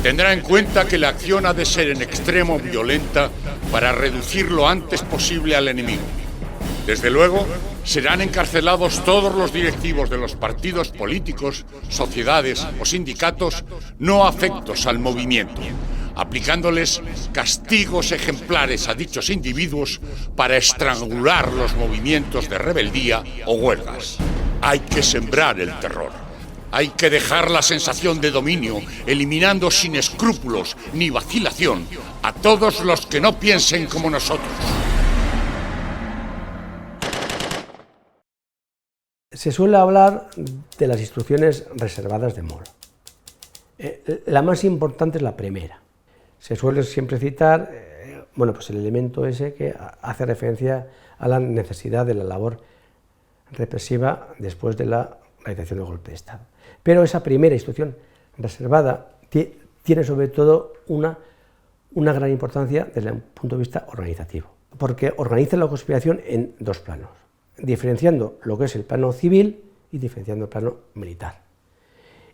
tendrá en cuenta que la acción ha de ser en extremo violenta para reducir lo antes posible al enemigo. Desde luego, serán encarcelados todos los directivos de los partidos políticos, sociedades o sindicatos no afectos al movimiento, aplicándoles castigos ejemplares a dichos individuos para estrangular los movimientos de rebeldía o huelgas. Hay que sembrar el terror. Hay que dejar la sensación de dominio, eliminando sin escrúpulos ni vacilación a todos los que no piensen como nosotros. Se suele hablar de las instrucciones reservadas de Mola. La más importante es la primera. Se suele siempre citar pues el elemento ese que hace referencia a la necesidad de la labor represiva después de la realización del golpe de Estado. Pero esa primera instrucción reservada tiene sobre todo una gran importancia desde un punto de vista organizativo, porque organiza la conspiración en dos planos, diferenciando lo que es el plano civil y diferenciando el plano militar.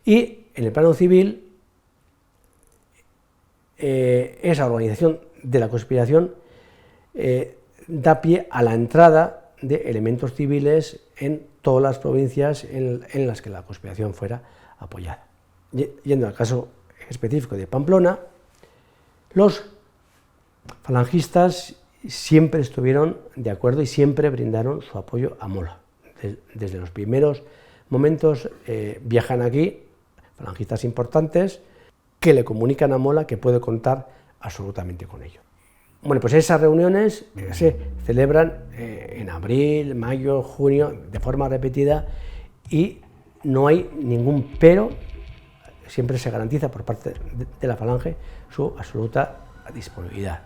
Y en el plano civil, esa organización de la conspiración da pie a la entrada de elementos civiles en todas las provincias en las que la conspiración fuera apoyada. Yendo al caso específico de Pamplona, los falangistas siempre estuvieron de acuerdo y siempre brindaron su apoyo a Mola. Desde los primeros momentos viajan aquí falangistas importantes que le comunican a Mola que puede contar absolutamente con ello. Bueno, pues esas reuniones se celebran en abril, mayo, junio, de forma repetida, y no hay ningún pero, siempre se garantiza por parte de la Falange su absoluta disponibilidad.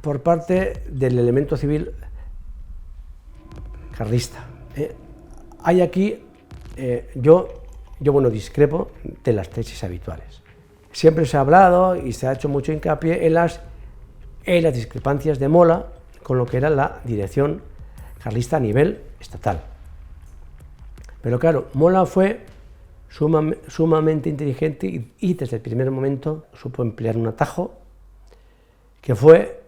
Por parte del elemento civil carlista, hay aquí, yo discrepo de las tesis habituales. Siempre se ha hablado y se ha hecho mucho hincapié en las discrepancias de Mola con lo que era la dirección carlista a nivel estatal. Pero claro, Mola fue sumamente inteligente y desde el primer momento supo emplear un atajo que fue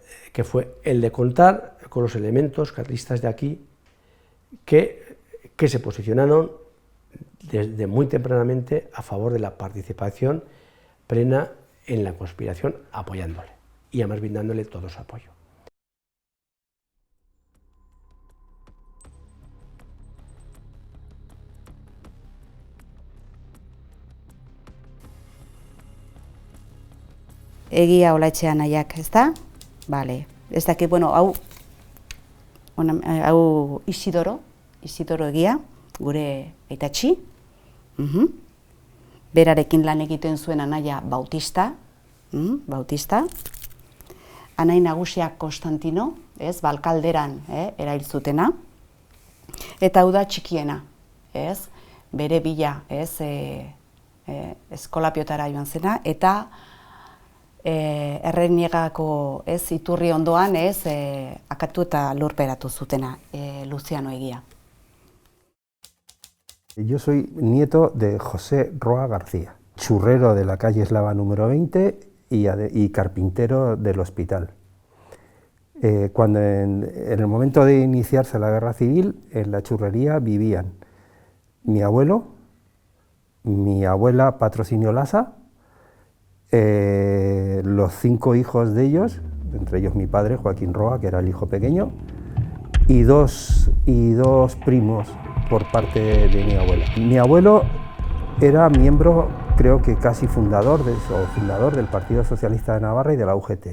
el de contar con los elementos carlistas de aquí que se posicionaron desde muy tempranamente a favor de la participación plena en la conspiración, apoyándole y además brindándole todo su apoyo. Egia Olaetxea nahiak, ezta? Bale. Ez dakit, hau Isidoro Egia, gure aitatxi. Berarekin lan egiten zuen anaia Bautista. Anai nagusiak Konstantino, Balkalderan erail zutena. Eta hau da txikiena, bere bila, Eskolapiotara joan zena, eta Erreniegako iturri ondoan akatu eta lurperatu zutena, Luciano Egia. Yo soy nieto de José Roa García, churrero de la calle Eslava número 20 y carpintero del hospital. Cuando en el momento de iniciarse la guerra civil, en la churrería vivían mi abuelo, mi abuela Patrocinio Lasa, los 5 hijos de ellos, entre ellos mi padre, Joaquín Roa, que era el hijo pequeño, y dos primos por parte de mi abuela. Mi abuelo era miembro, creo que casi fundador del Partido Socialista de Navarra y de la UGT.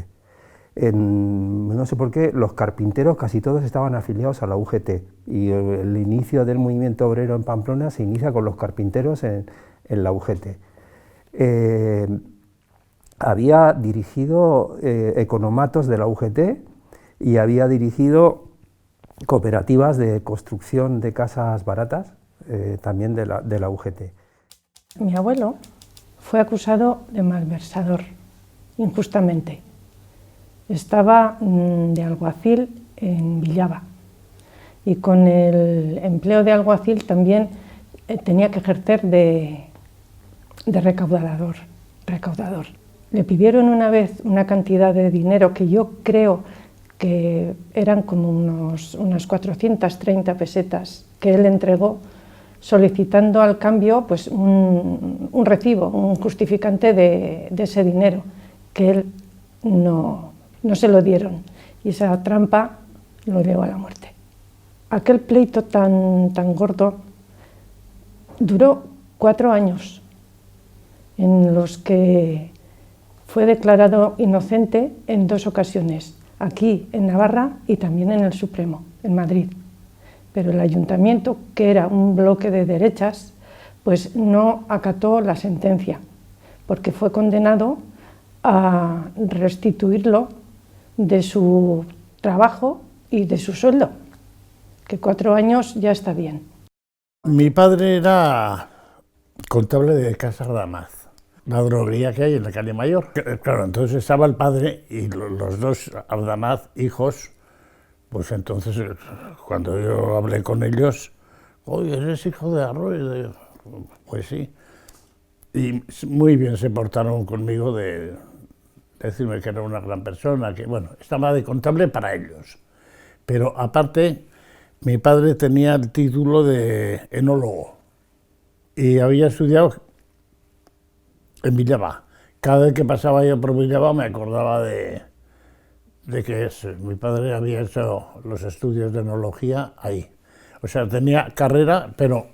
No sé por qué, los carpinteros casi todos estaban afiliados a la UGT y el inicio del movimiento obrero en Pamplona se inicia con los carpinteros en la UGT. Había dirigido economatos de la UGT y había dirigido cooperativas de construcción de casas baratas, también de la UGT. Mi abuelo fue acusado de malversador, injustamente. Estaba de alguacil en Villava y con el empleo de alguacil también tenía que ejercer de recaudador. Le pidieron una vez una cantidad de dinero que yo creo que eran como unas 430 pesetas que él entregó, solicitando al cambio pues, un recibo, un justificante de ese dinero, que él no se lo dieron, y esa trampa lo llevó a la muerte. Aquel pleito tan gordo duró 4 años, en los que fue declarado inocente en 2 ocasiones, aquí en Navarra y también en el Supremo, en Madrid. Pero el ayuntamiento, que era un bloque de derechas, pues no acató la sentencia, porque fue condenado a restituirlo de su trabajo y de su sueldo, que 4 años ya está bien. Mi padre era contable de Casa Ardamaz, la droguería que hay en la calle Mayor. Claro, entonces estaba el padre y los 2 Ardamaz hijos. Pues entonces, cuando yo hablé con ellos, oye, ¿eres hijo de Arroyo? Pues sí. Y muy bien se portaron conmigo de decirme que era una gran persona, que bueno, estaba de contable para ellos. Pero aparte, mi padre tenía el título de enólogo y había estudiado en Villava. Cada vez que pasaba yo por Villava me acordaba de que mi padre había hecho los estudios de enología ahí. O sea, tenía carrera, pero,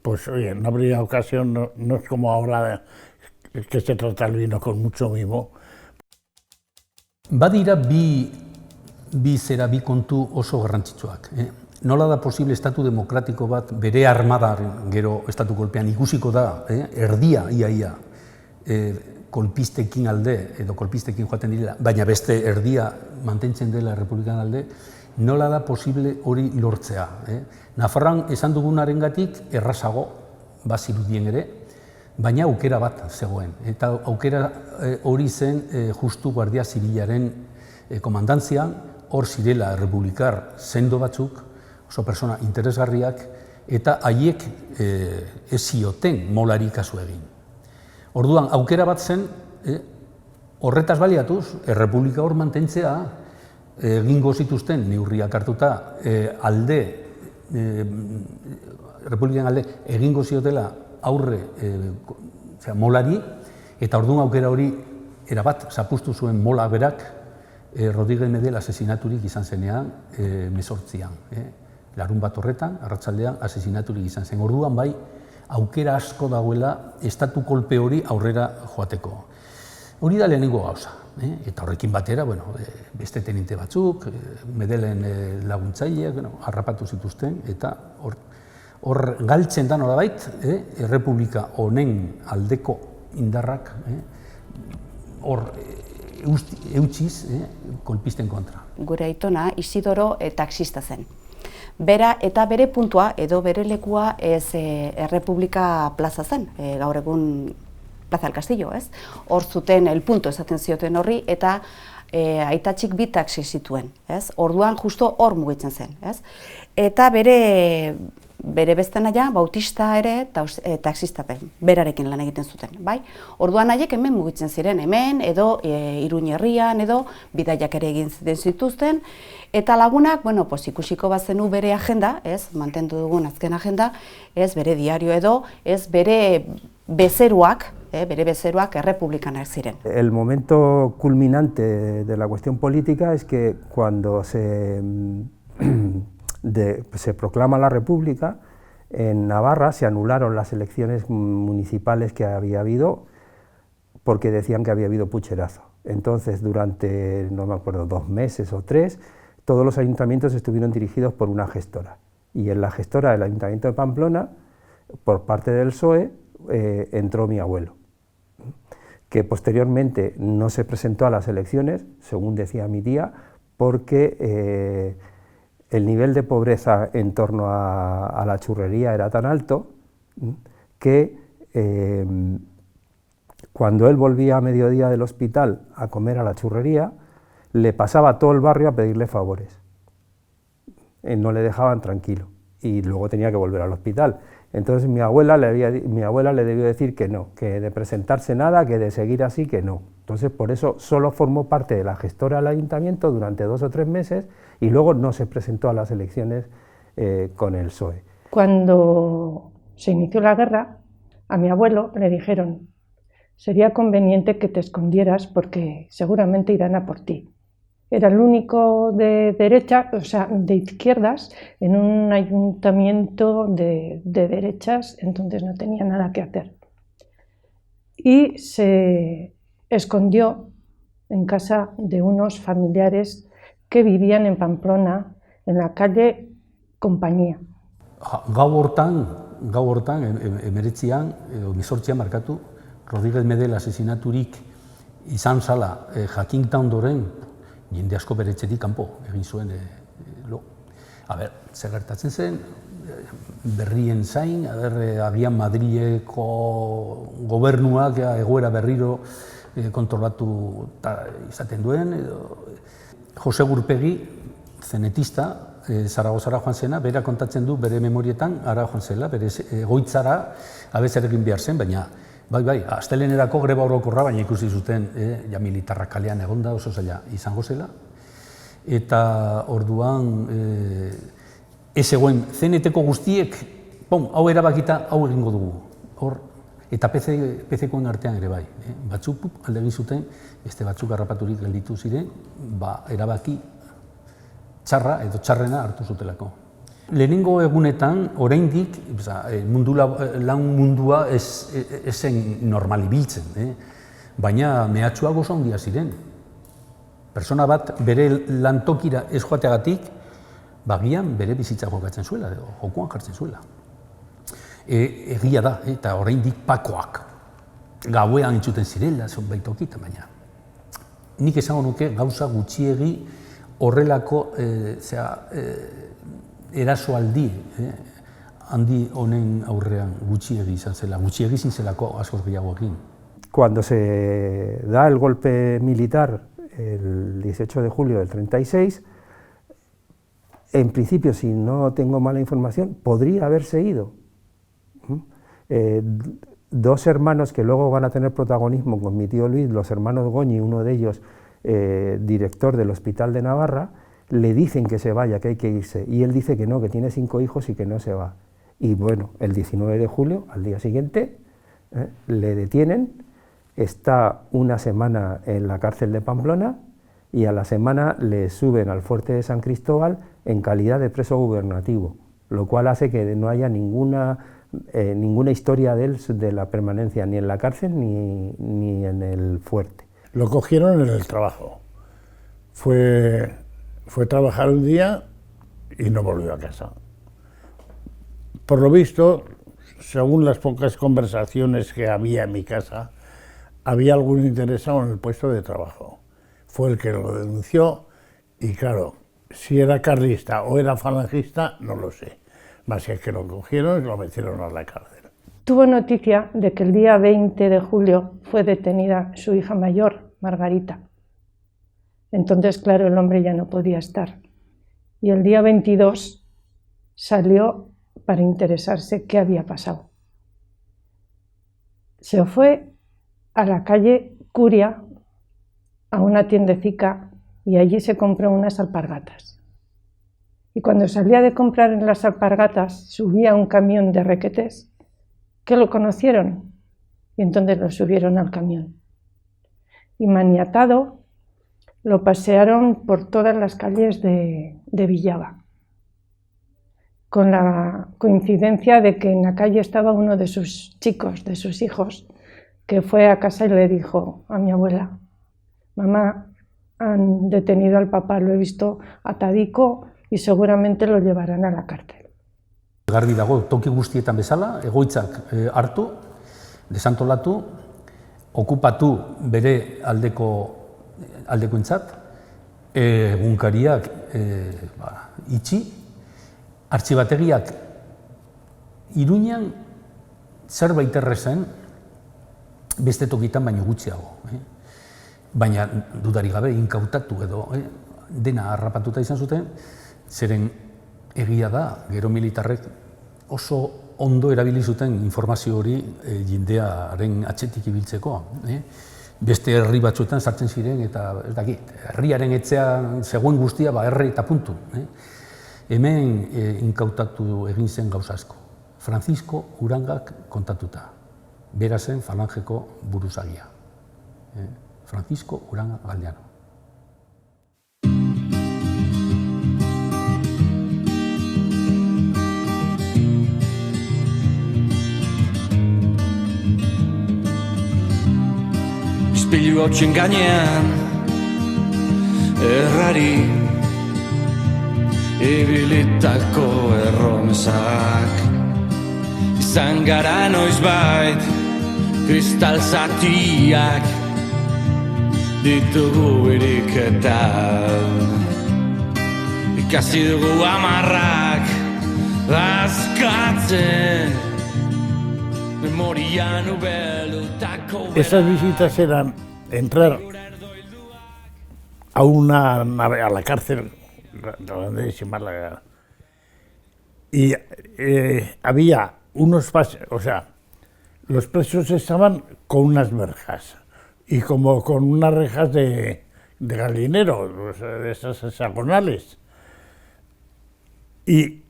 pues oye, no habría ocasión, no es como ahora que se trata el vino con mucho mimo. Badira bi kontu oso garrantzitsuak. Nola da posible estatu demokratiko bat bere armadaren gero estatu kolpean ikusiko da, erdia ia kolpistekin alde, edo kolpistekin joaten direla, baina beste erdia mantentzen dela Errepublikan alde, nola da posible hori lortzea. Nafarroan esan dugunarengatik errazago, bazirudien ere, baina aukera bat zegoen. Eta aukera hori zen justu Guardia Zibilaren komandantzian, hor zirela errepublikar sendo batzuk, oso persona interesgarriak, eta haiek ez zioten molari kasu egin. Orduan, aukera bat zen, horretaz baliatuz, errepublika hor mantentzea, egingo zituzten neurriak hartuta alde, errepublikan alde, egingo ziotela aurre molari, eta orduan aukera hori erabat zapuztu zuen mola berak Rodríguez Medel asesinaturik izan zenean 18an. Larun bat horretan, arratsaldean, asesinaturik izan zen. Orduan bai, aukera asko dagoela estatu kolpe hori aurrera joateko. Hori da lehenengo gauza. Eta horrekin batera, beste teninte batzuk, Medelen laguntzaileak harrapatu zituzten, eta hor galtzen da nolabait, errepublika honen aldeko indarrak hor eutsiz kolpisten kontra. Gure aitona Isidoro taxista zen. Bera eta bere puntua edo bere lekua ez Errepublika plaza zen, gaur egun Plaza del Castillo, ez? Hor zuten el punto esaten zioten horri eta aitatxik 2 taxi zituen, ez? Orduan justo hor mugitzen zen, ez? Eta bere beste naia, Bautista ere taxistapen, berarekin lan egiten zuten, bai? Orduan haiek hemen mugitzen ziren, hemen edo Iruñe herrian edo bidaiak ere egin zituzten, eta lagunak, ikusiko bazenu bere agenda, ez, mantendu dugun azken agenda, ez bere diario edo, ez bere bezeruak errepublikanak ziren. El momento culminante de la cuestión política es que cuando se proclama la República, en Navarra se anularon las elecciones municipales que había habido porque decían que había habido pucherazo. Entonces, durante, no me acuerdo, 2 meses o 3, todos los ayuntamientos estuvieron dirigidos por una gestora. Y en la gestora del Ayuntamiento de Pamplona, por parte del PSOE, entró mi abuelo, que posteriormente no se presentó a las elecciones, según decía mi tía, porque el nivel de pobreza en torno a la churrería era tan alto que cuando él volvía a mediodía del hospital a comer a la churrería, le pasaba a todo el barrio a pedirle favores. No le dejaban tranquilo y luego tenía que volver al hospital. Entonces mi abuela le debió decir que no, que de presentarse nada, que de seguir así, que no. Entonces, por eso solo formó parte de la gestora del ayuntamiento durante 2 o 3 meses y luego no se presentó a las elecciones con el PSOE. Cuando se inició la guerra, a mi abuelo le dijeron: sería conveniente que te escondieras porque seguramente irán a por ti. Era el único de derecha, o sea, de izquierdas, en un ayuntamiento de derechas, entonces no tenía nada que hacer. Y se escondió en casa de unos familiares que vivían en Pamplona, en la calle Compañía. Gau hortan, emeretzian, edo 18an markatu, Rodríguez Medel asesinaturik izan zala jakinta ondoren, jende asko bere etxetik kanpo egin zuen lo. Zer gertatzen zen, berrien zain, agian Madrileko gobernuak egoera berriro kontrolatu izaten duen. Jose Gurpegi, zenetista, Zaragozara joan zena, bera kontatzen du bere memorietan ara joan zela, bere egoitzara abezarekin behar zen, baina bai, astelehenerako greba orokorra, baina ikusi zuten ja militarrak kalean egonda oso zaila izango zela. Eta orduan ez egoen CNT-ko guztiek, hau erabakita, hau egingo dugu. Hor, eta PC-koen artean ere bai. Batzuk alde egin zuten, beste batzuk harrapaturik gelditu ziren, erabaki txarra edo txarrena hartu zutelako. Lehenengo egunetan, oraindik, lan mundua ez zen normalibiltzen, baina mehatxuak oso handia ziren. Persona bat bere lantokira ez joateagatik, bagian bere bizitza jokatzen zuela, jokoan jartzen zuela. Egia da, eta oraindik pakoak. Gauean entzuten zirela, zonbait tokitan, baina. Nik esango nuke gauza gutxiegi horrelako erasoaldi handi honen aurrean gutxiegi izan zela, gutxiegi izan zelako askoz gehiagoekin. Cuando se da el golpe militar el 18 de julio del 36, en principio, si no tengo mala información, podría haberse ido. 2 hermanos que luego van a tener protagonismo con mi tío Luis, los hermanos Goñi, uno de ellos director del Hospital de Navarra, le dicen que se vaya, que hay que irse, y él dice que no, que tiene 5 hijos y que no se va. Y bueno, el 19 de julio, al día siguiente, le detienen, está una semana en la cárcel de Pamplona y a la semana le suben al fuerte de San Cristóbal en calidad de preso gubernativo, lo cual hace que no haya ninguna historia de él, de la permanencia ni en la cárcel ni en el fuerte. Lo cogieron en el trabajo. Fue a trabajar un día y no volvió a casa. Por lo visto, según las pocas conversaciones que había en mi casa, había algún interesado en el puesto de trabajo. Fue el que lo denunció y claro, si era carlista o era falangista, no lo sé. Más que lo cogieron y lo metieron a la cárcel. Tuvo noticia de que el día 20 de julio fue detenida su hija mayor, Margarita. Entonces, claro, el hombre ya no podía estar. Y el día 22 salió para interesarse qué había pasado. Se fue a la calle Curia, a una tiendecica, y allí se compró unas alpargatas. Y cuando salía de comprar las alpargatas, subía a un camión de requetés que lo conocieron, y entonces lo subieron al camión. Y maniatado, lo pasearon por todas las calles de Villava, con la coincidencia de que en la calle estaba uno de sus chicos, de sus hijos, que fue a casa y le dijo a mi abuela: mamá, han detenido al papá, lo he visto atadico y seguramente lo llevarán a la cárcel. Garbi dago, toki guztietan bezala, egoitzak hartu, desantolatu, okupatu bere aldekoentzat, egunkariak itxi, artxibategiak Iruñan zerbait errezen, beste tokitan baino gutxiago. Baina dudarik gabe inkautatu edo dena harrapatuta izan zuten, zeren egia da, gero militarrek oso ondo erabili zuten informazio hori jendearen atzetik ibiltzeko. beste herri batzuetan sartzen ziren, eta ez dakit, herriaren etxean zegoen guztia, herri eta puntu. Hemen inkautatu egin zen gauza asko. Francisco Urangak kontatuta, bera zen falangeko buruzagia. Francisco Uranga Galdeano. Ispilu hotxen gainean errari ibilitako erromesak izan gara noizbait kristal zatiak ditugu iriketan ikasi dugu amarrak azkatzen memorian ubelutako. Esas visitas eran entrar a una nave, a la cárcel de Málaga, y había unos pasos, o sea, los presos estaban con unas verjas y como con unas rejas de gallinero, o sea, de esas hexagonales, y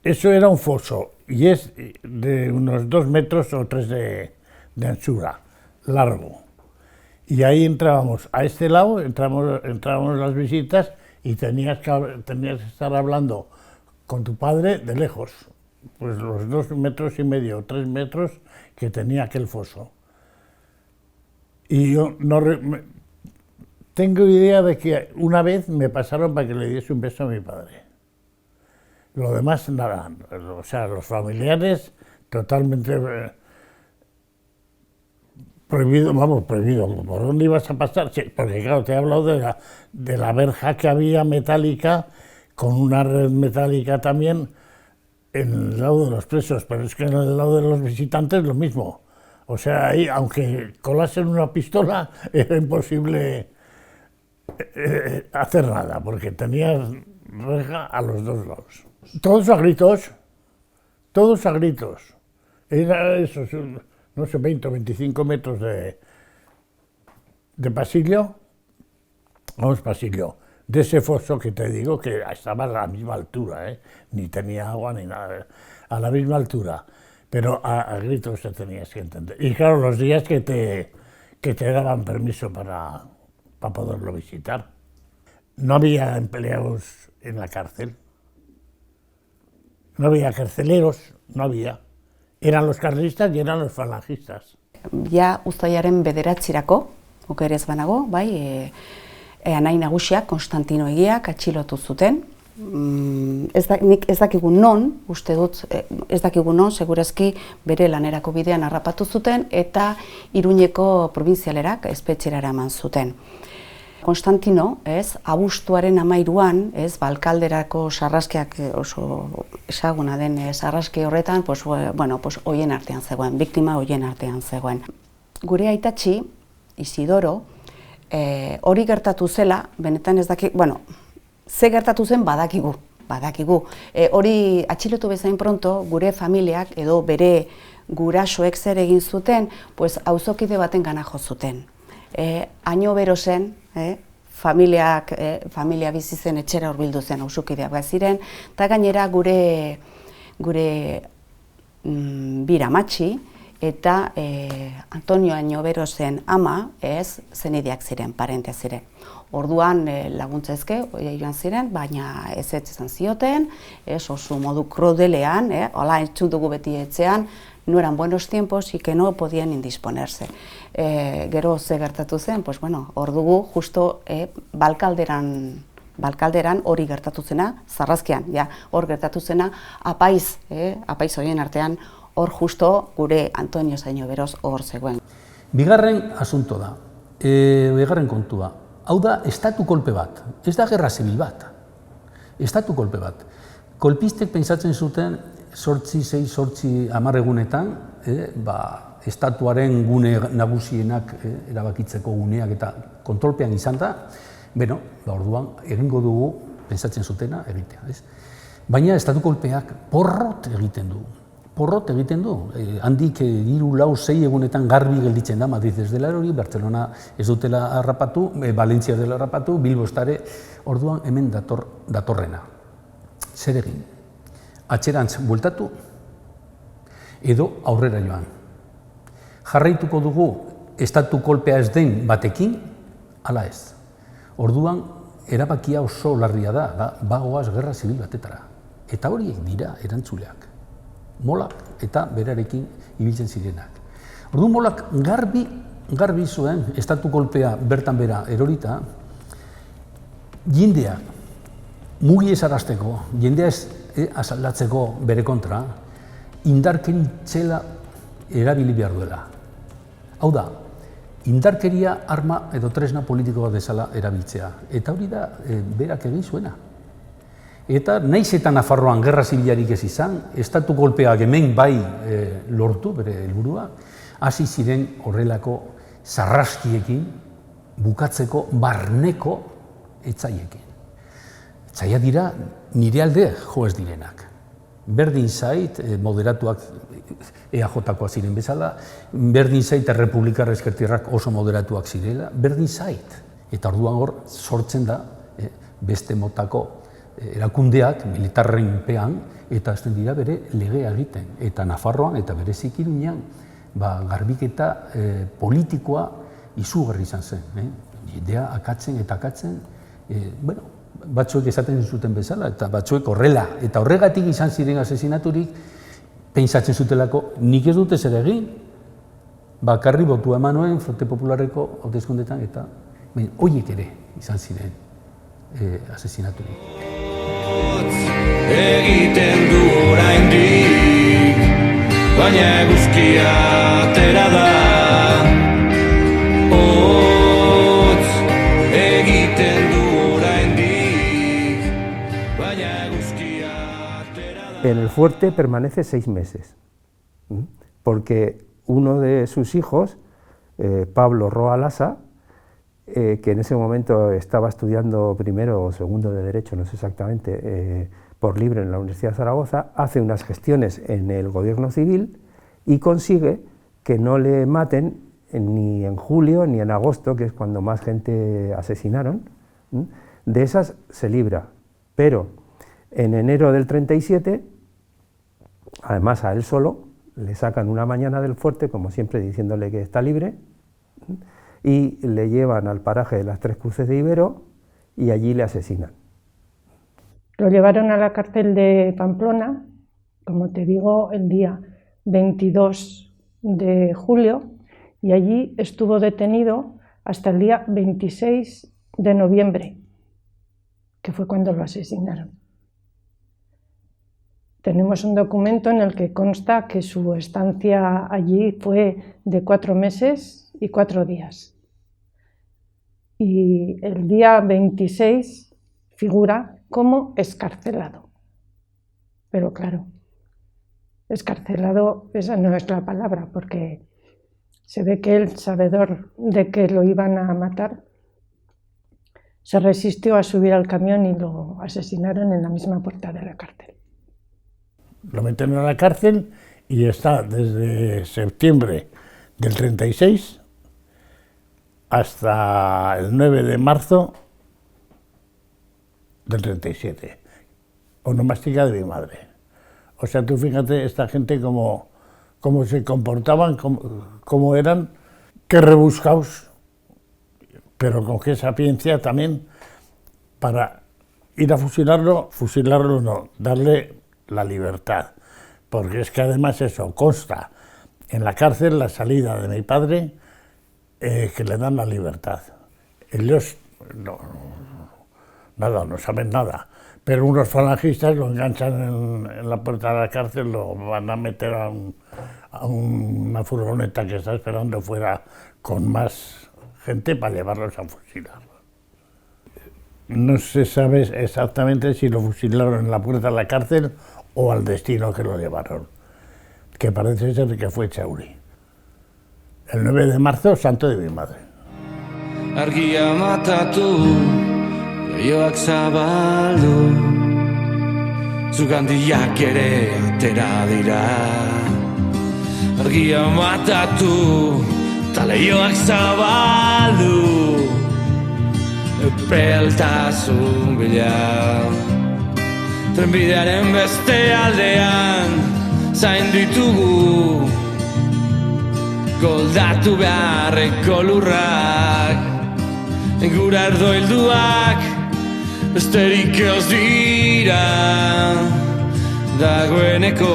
eso era un foso y es de unos 2 metros o 3 de anchura, largo. Y ahí entrábamos, a este lado entrábamos las visitas y tenías que estar hablando con tu padre de lejos, pues los 2 metros y medio, 3 metros que tenía aquel foso. Y yo no tengo idea de que una vez me pasaron para que le diese un beso a mi padre. Lo demás, nada, o sea, los familiares totalmente prohibido, vamos, prohibido. ¿Por dónde ibas a pasar? Sí, porque claro, te he hablado de la verja que había metálica, con una red metálica también en el lado de los presos, pero es que en el lado de los visitantes lo mismo. O sea, ahí, aunque colasen una pistola, era imposible hacer nada, porque tenías reja a los 2 lados. Todos a gritos, todos a gritos. Era eso, no sé, 20 o 25 metros de pasillo, vamos, pasillo, de ese foso que te digo que estaba a la misma altura, ni tenía agua ni nada, a la misma altura, pero a gritos te tenías que entender. Y claro, los días que te daban permiso para poderlo visitar. No había empleados en la cárcel, no había carceleros, no había. Eran los carlistas y eran los falangistas. Ja uztailaren 9 okerez banago, bai, anai nagusiak Konstantino Egiak atxilotu zuten. Nik ez dakigu non, uste dut, ez dakigu non, segurazki bere lanerako bidean harrapatu zuten eta Iruñeko probintzialerak espetxera eraman zuten. Konstantino, abuztuaren 13an, Balkalderako sarraskiak oso esaguna den sarraski horretan, hoien artean zegoen, biktima hoien artean zegoen. Gure aitatxi, Isidoro, hori gertatu zela, benetan ez dakik, ze gertatu zen badakigu. Hori atxilotu bezain pronto, gure familiak edo bere gurasoek zer egin zuten, auzokide baten gana jo zuten. Año bero zen, familia bizi zen etxera hurbildu zen auzokideak ziren, eta gainera gure biramatxi eta Antonio Añobero zen ama, zenideak ziren, parentea ziren. Orduan laguntzezke joan ziren, baina ez izan zioten, oso modu krudelean, hola entzun dugu beti etxean, no eran buenos tiempos y que no podían indisponerse. Gero ze gertatu zen, hor dugu justo Balkalderan hori gertatu zena, Zarrazkian, hor gertatu zena, apaiz horien artean, hor justo gure Antonio Añoberos hor zegoen. Bigarren asunto da, bigarren kontua, hau da estatu kolpe bat, ez da gerra zibil bat, estatu kolpe bat. Kolpistek pentsatzen zuten 8-10 egunetan, estatuaren gune nagusienak erabakitzeko guneak eta kontrolpean izan da, orduan egingo dugu pentsatzen zutena egitea. Baina estatu kolpeak porrot egiten du. porrot egiten du. Handik 3, 4, 6 egunetan garbi gelditzen da Madrid ez dela hori, Barcelona ez dutela harrapatu, Valentzia ez dela harrapatu, Bilbo estare, orduan hemen datorrena. Zer egin? Atxerantz bueltatu edo aurrera joan. Jarraituko dugu estatu kolpea ez den batekin, ala ez. Orduan, erabakia oso larria da, bagoaz gerra zibil batetara. Eta horiek dira erantzuleak. Molak eta berarekin ibiltzen zirenak. Orduan Molak garbi zuen, estatu kolpea bertan bera erorita, jendea mugi ez arazteko, jendea ez azaldatzeko bere kontra, indarkeri txela erabili behar duela. Hau da, indarkeria arma edo tresna politikoa bezala erabiltzea. Eta hori da berak egin zuena. Eta nahiz eta Nafarroan gerra zibilarik ez izan, estatu kolpeak hemen bai lortu bere helburua, hasi ziren horrelako sarraskiekin bukatzeko barneko etzaiekin. Etzaia dira nire alde jo ez direnak. Berdin zait, moderatuak EAJ-koak ziren bezala, berdin zait errepublikar ezkertiarrak oso moderatuak zirela, berdin zait. Eta orduan hor sortzen da beste motako erakundeak militarren pean eta hasten dira bere legea egiten. Eta Nafarroan eta berezik Iruñan garbiketa politikoa izugarri izan zen. Jendea akatzen eta akatzen, batzuek esaten zuten bezala, eta batzuek horrela, eta horregatik izan ziren asesinaturik, pentsatzen zutelako, nik ez dute zer egin, bakarri botua eman nuen Fronte Popularreko hauteskundetan, eta horiek ere izan ziren asesinaturik. Egiten du oraindik, baina eguzkia atera da. En el fuerte permanece 6 meses, porque uno de sus hijos, Pablo Roa Lasa, que en ese momento estaba estudiando primero o segundo de Derecho, no sé exactamente, por libre en la Universidad de Zaragoza, hace unas gestiones en el gobierno civil y consigue que no le maten ni en julio ni en agosto, que es cuando más gente asesinaron. De esas se libra, pero en enero del 37, además a él solo, le sacan una mañana del fuerte, como siempre diciéndole que está libre, y le llevan al paraje de las Tres Cruces de Ibero y allí le asesinan. Lo llevaron a la cárcel de Pamplona, como te digo, el día 22 de julio, y allí estuvo detenido hasta el día 26 de noviembre, que fue cuando lo asesinaron. Tenemos un documento en el que consta que su estancia allí fue de 4 meses y 4 días. Y el día 26 figura como excarcelado. Pero claro, excarcelado, esa no es la palabra, porque se ve que él, sabedor de que lo iban a matar, se resistió a subir al camión y lo asesinaron en la misma puerta de la cárcel. Lo meten a la cárcel y está desde septiembre del 36 hasta el 9 de marzo del 37. Onomástica de mi madre. O sea, tú fíjate esta gente cómo se comportaban, cómo eran, qué rebuscados, pero con qué sapiencia también para ir a fusilarlo no, darle la libertad, porque es que además eso consta en la cárcel, la salida de mi padre, que le dan la libertad. Ellos no saben nada, pero unos falangistas lo enganchan en la puerta de la cárcel, lo van a meter a una furgoneta que está esperando fuera con más gente para llevarlos a fusilar. No se sabe exactamente si lo fusilaron en la puerta de la cárcel o al destino que lo llevaron, que parece ser que fue Chauri. El 9 de marzo, santo de mi madre. Argia matatu, leioak zabaldu, zugandiak ere atera dira. Argia matatu, eta lehioak zabaldu, epeltasun bila. Trenbidearen beste aldean, zain ditugu, goldatu beharreko lurrak, gura erdo hilduak, besterik ez dira. Dagoeneko.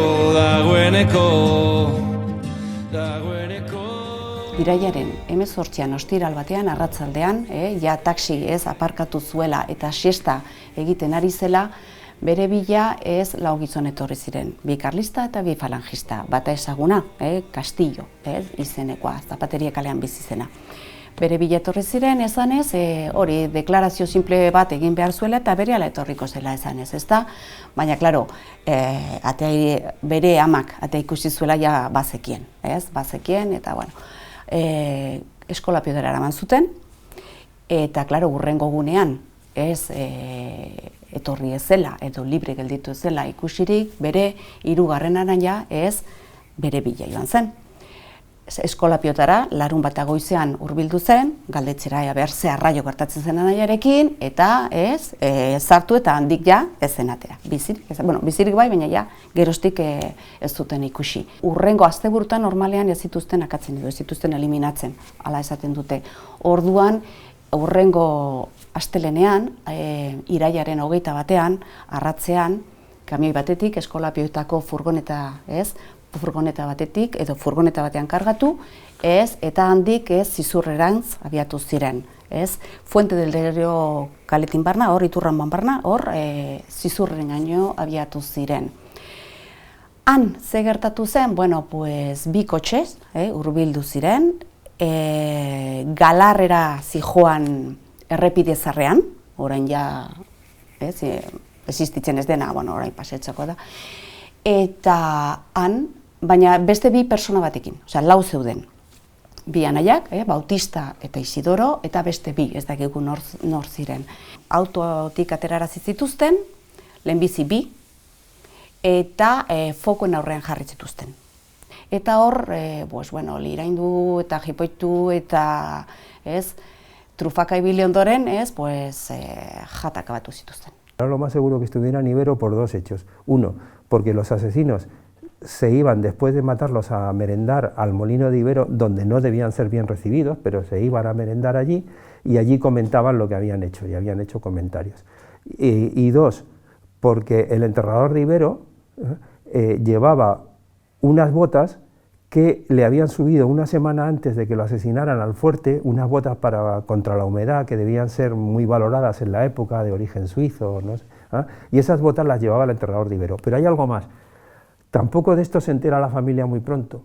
Irailaren 18an ostiral batean arratzaldean, ja taxi ez aparkatu zuela eta siesta egiten ari zela, bere bila ez lau gizon etorri ziren, bi karlista eta bi falangista, bata ezaguna, Castillo, izenekoa, Zapateria kalean bizi zena. Bere bila etorri ziren esanez, hori deklarazio simple bat egin behar zuela eta berehala etorriko zela esanez, ezta? Baina, klaro, bere amak atea ikusi zuela ja bazekien, bazekien eta, bueno, eskola piodera eraman zuten, eta, klaro, hurrengo gunean, etorri ezela edo libre gelditu ezela ikusirik, bere hirugarrenaren ja bere bila joan zen. Eskola piotara, larun bat goizean hurbildu zen, galdetzera behar ze arraio gertatzen zen anaiarekin, eta sartu eta handik ja ez zen atera. Bizirik bai, baina ja geroztik ez zuten ikusi. Hurrengo asteburutan normalean ez zituzten akatzen edo, ez zituzten eliminatzen, hala esaten dute. Orduan, hurrengo astelenean, irailaren 21 arratzean, kamioi batetik, eskola pioetako furgoneta batetik, edo furgoneta batean kargatu, eta handik Zizurrerantz abiatu ziren. Fuente del Rio kaletin barna, hor Iturranban barna, hor Zizurreraino abiatu ziren. Han, ze gertatu zen, bueno, pues, bi kotxez, hurbildu ziren, Galarrera zijoan errepide zarrean, orain ja, existitzen ez dena, bueno, orain pasetzako da, eta han, baina beste bi persona batekin, osea, lau zeuden. Bi anaiak, Bautista eta Isidoro, eta beste bi, ez dakigu nor ziren. Autotik aterarazi zituzten, lehenbizi bi, eta fokoen aurrean jarri zituzten. Eta hor, liraindu eta jipoitu eta trufaka ibili ondoren, jatak akabatu zituzten. Era lo más seguro que estuvieran Ibero por dos hechos. Uno, porque los asesinos se iban después de matarlos a merendar al molino de Ibero, donde no debían ser bien recibidos, pero se iban a merendar allí y allí comentaban lo que habían hecho y habían hecho comentarios. Y dos, porque el enterrador de Ibero llevaba unas botas que le habían subido una semana antes de que lo asesinaran al fuerte, unas botas contra la humedad que debían ser muy valoradas en la época, de origen suizo, no sé, y esas botas las llevaba el enterrador de Ibero. Pero hay algo más, tampoco de esto se entera la familia muy pronto,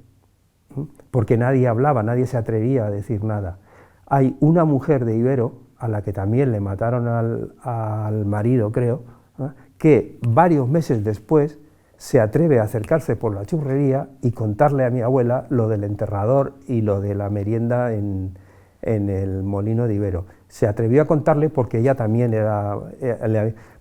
porque nadie hablaba, nadie se atrevía a decir nada. Hay una mujer de Ibero, a la que también le mataron al marido, creo, que varios meses después se atreve a acercarse por la churrería y contarle a mi abuela lo del enterrador y lo de la merienda en el molino de Ibero. Se atrevió a contarle porque ella también era...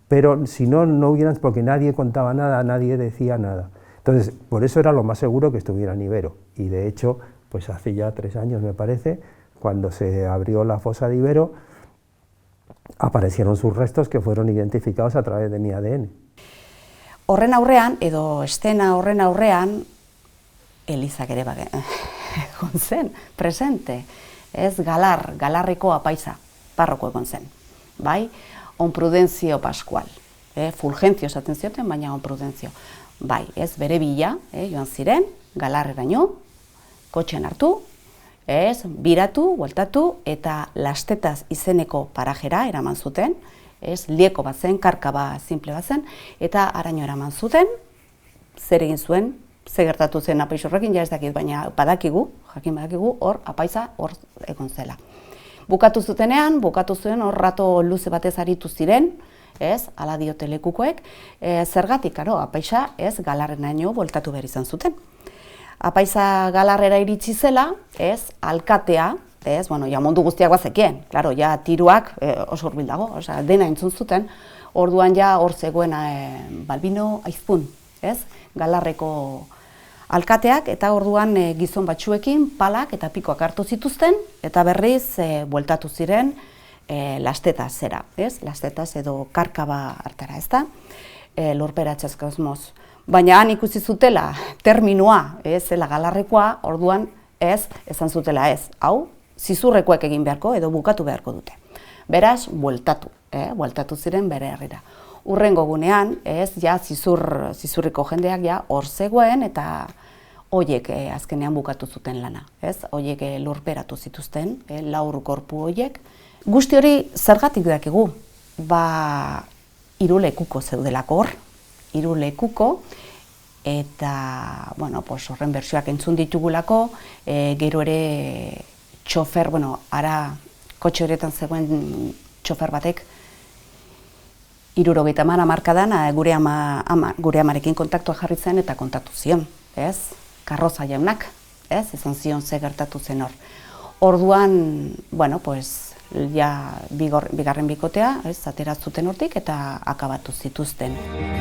pero si no, no hubieran... porque nadie contaba nada, nadie decía nada. Entonces, por eso era lo más seguro que estuviera en Ibero. Y de hecho, pues hace ya 3 años, me parece, cuando se abrió la fosa de Ibero, aparecieron sus restos que fueron identificados a través de mi ADN. Horren aurrean, edo estena horren aurrean, Elizak ere egon zen, presente, Galarreko apaiza, parroko egon zen, bai? On Prudencio Pascual, Fulgencio esaten zioten, baina On Prudencio, bai, bere bila, joan ziren, Galarreraino, kotxean hartu, biratu, bueltatu, eta Lastetaz izeneko parajera eraman zuten, lieko bat zen, karkaba simple bat zen, eta haraino eraman zuten, zer egin zuen, zer gertatu zen apaiz horrekin, ja ez dakit, baina jakin badakigu, hor apaiza hor egon zela. Bukatu zutenean, hor rato luze batez aritu ziren, hala diote lekukoek, zergatik, apaiza Galarreraino bueltatu behar izan zuten. Apaiza Galarrera iritsi zela, alkatea, mundu guztiak bazekien, ja tiruak oso hurbil dago, dena entzun zuten, Orduan ja hor zegoen Balbino Aizpun, ez? Galarreko alkateak, eta orduan gizon batzuekin palak eta pikoak hartu zituzten, eta berriz bueltatu ziren Lastetaz zera, ez? Lastetaz edo Karkaba hartara, ez da? Lurperatxez kosmoz. Baina han ikusi zutela terminoa, ez, zela galarrekoa, orduan ez, esan zutela ez. Hau, zizurrekoek egin beharko edo bukatu beharko dute. Beraz, bueltatu ziren bere herrira. Urrengo gunean, ez, ja zizurriko jendeak ja hor zegoen eta hoiek azkenean bukatu zuten lana, ez? Hoiek lurperatu zituzten, laur korpu hoiek. Guzti hori zergatik dakigu? Ba, 3 lekuko zeudelako hor, 3 lekuko, eta, bueno, horren bertsioak entzun ditugulako, gero ere txofer, ara kotxe horretan zegoen txofer batek, 70 hamarkadan gure amarekin kontaktua jarri zen eta kontatu zion, ez? Karroza jaunak, ez? Izan zion ze gertatu zen hor. Orduan, ja bigarren bikotea, ez? Atera zuten hortik eta akabatu zituzten.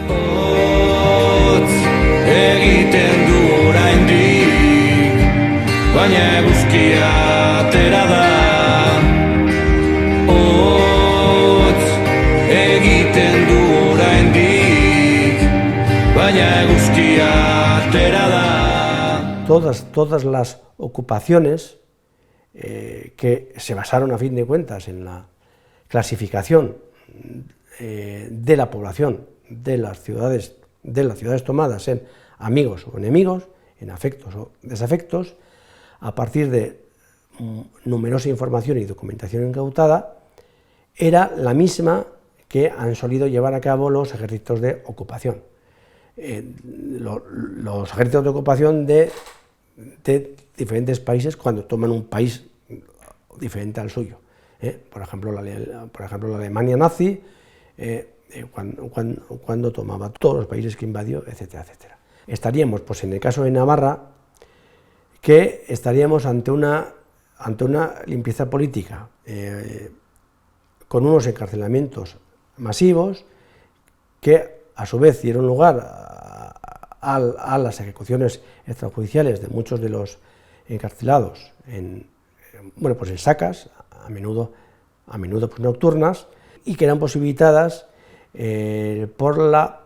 Hotz egiten du oraindik, baina eguzkia atera da. Hotz egiten du oraindik, baina eguzkia atera da. Todas las ocupaciones que se basaron a fin de cuentas en la clasificación de la población de las ciudades tomadas en amigos o enemigos, en afectos o desafectos, a partir de numerosa información y documentación incautada, era la misma que han solido llevar a cabo los ejércitos de ocupación. Los ejércitos de ocupación de diferentes países cuando toman un país diferente al suyo. Por ejemplo, la Alemania nazi, cuando tomaba todos los países que invadió, etcétera, etcétera. Estaríamos, pues en el caso de Navarra, que estaríamos ante una limpieza política, con unos encarcelamientos masivos que a su vez dieron lugar a las ejecuciones extrajudiciales de muchos de los encarcelados en sacas, a menudo pues, nocturnas, y que eran posibilitadas por la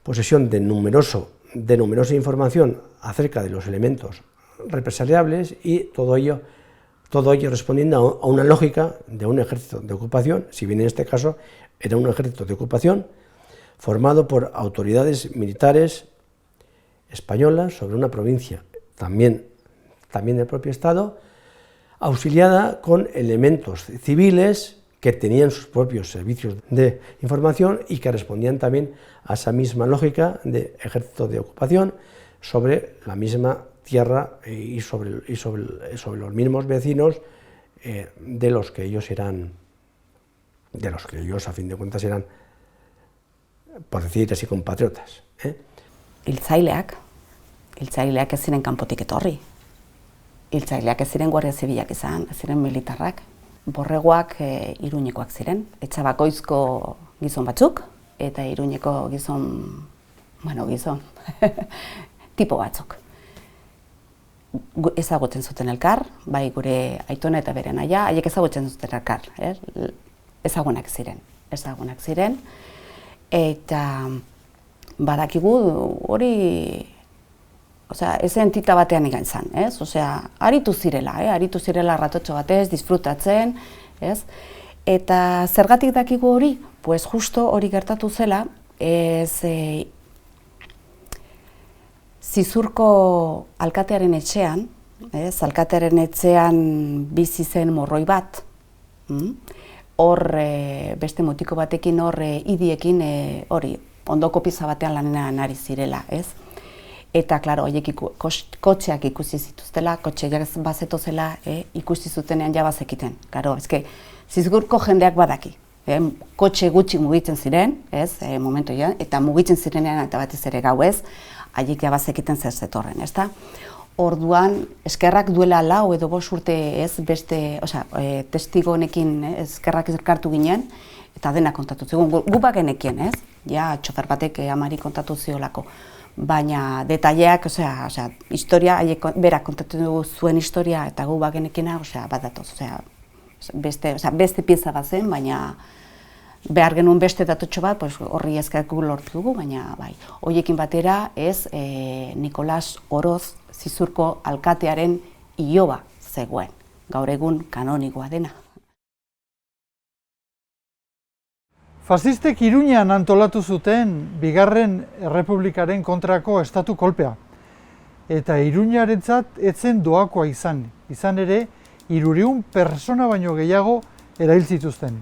posesión de numerosa información acerca de los elementos represaliables, y todo ello respondiendo a una lógica de un ejército de ocupación, si bien en este caso era un ejército de ocupación formado por autoridades militares españolas sobre una provincia también del propio Estado, auxiliada con elementos civiles que tenían sus propios servicios de información y que respondían también a esa misma lógica de ejército de ocupación sobre la misma tierra y sobre los mismos vecinos de los que ellos a fin de cuentas eran, por decir así, compatriotas. Hiltzaileak ez ziren kanpotik etorri. Hiltzaileak ez ziren guardia zibilak izan, ez ziren militarrak. Borregoak Iruñekoak ziren, Etxabakoizko gizon batzuk, eta Iruñeko gizon, tipo batzuk. Ezagutzen zuten elkar, bai gure aitona eta bere anaia, haiek ezagutzen zuten elkar, ezagunak ziren, eta badakigu hori, ez entita batean egan zan, aritu zirela ratotxo batez, disfrutatzen, eta zergatik dakigu hori, pues justo hori gertatu zela, Zizurko alkatearen etxean, bizi zen morroi bat, hor beste mutiko batekin hor idiekin hori ondoko pieza batean lanean ari zirela, ez? Eta, klaro, horiek kotxeak ikusi zituztela, kotxeak bazetozela ikusi zutenean jabazekiten. Klaro, ezke, Zizurko jendeak badaki. Kotxe gutxi mugitzen ziren, ez, momentoian, eta mugitzen zirenean eta batez ere gau ez, haiek jabazekiten zer zetorren, ezta? Orduan, eskerrak duela 4 edo 5 urte ez beste, testigo honekin eskerrak elkartu ginen, eta dena kontatu zigun, gu bagenekien, ez? Ja, txofer batek amari kontatu ziolako. Baina detaileak, historia, berak kontatu zuen historia eta gu bagenekina, bat datoz, beste pieza bat zen, baina behar genuen beste datotxo bat, horri ezkerku lortu dugu, baina bai. Horiekin batera, ez, Nikolas Oroz Zizurko alkatearen iloba zegoen, gaur egun kanonikoa dena. Faszistek Iruñan antolatu zuten Bigarren Errepublikaren kontrako estatu kolpea. Eta Iruñarentzat etzen doakoa izan ere 300 pertsona baino gehiago erail zituzten.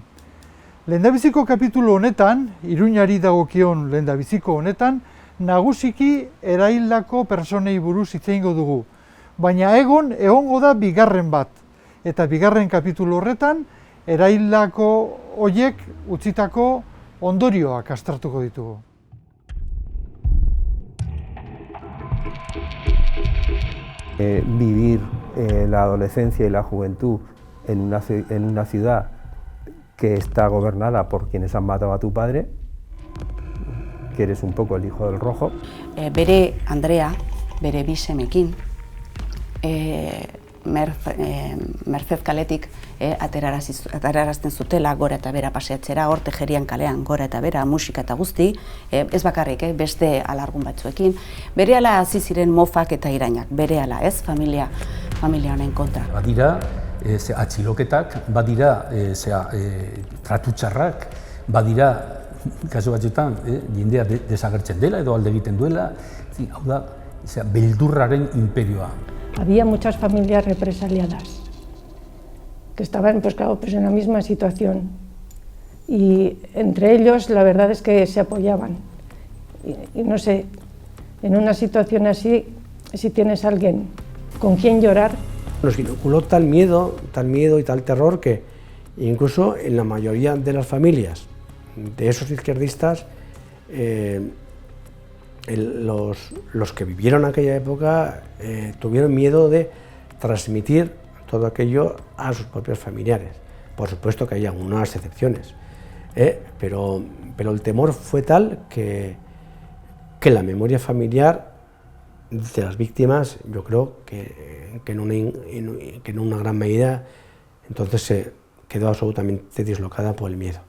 Lehendabiziko kapitulu honetan, Iruñari dagokion lehendabiziko honetan, nagusiki eraildako pertsonei buruz hitz egingo dugu. Baina egongo da bigarren bat. Eta bigarren kapitulu horretan, eraildako horiek utzitako ondorioak aztertuko ditugu. Vivir la adolescencia y la juventud en una ciudad que está gobernada por quienes han matado a tu padre, que eres un poco el hijo del rojo. Bere Andrea, bere bi semekin, Merced kaletik aterarazten zutela gora eta bera paseatzera, hor Tejerian kalean gora eta bera, musika eta guzti, ez bakarrik, beste alargun batzuekin. Berehala hasi ziren mofak eta irainak, berehala, ez, familia honen kontra. Badira atxiloketak, badira tratu txarrak, badira kasu batzuetan jendea desagertzen dela edo alde egiten duela, hau da, beldurraren imperioa. Había muchas familias represaliadas que estaban en la misma situación y entre ellos la verdad es que se apoyaban y no sé, en una situación así, si tienes a alguien con quien llorar. Nos inoculó tal miedo y tal terror que incluso en la mayoría de las familias de esos izquierdistas los que vivieron aquella época tuvieron miedo de transmitir todo aquello a sus propios familiares. Por supuesto que hay algunas excepciones, pero el temor fue tal que la memoria familiar de las víctimas, yo creo que en una gran medida entonces se quedó absolutamente dislocada por el miedo.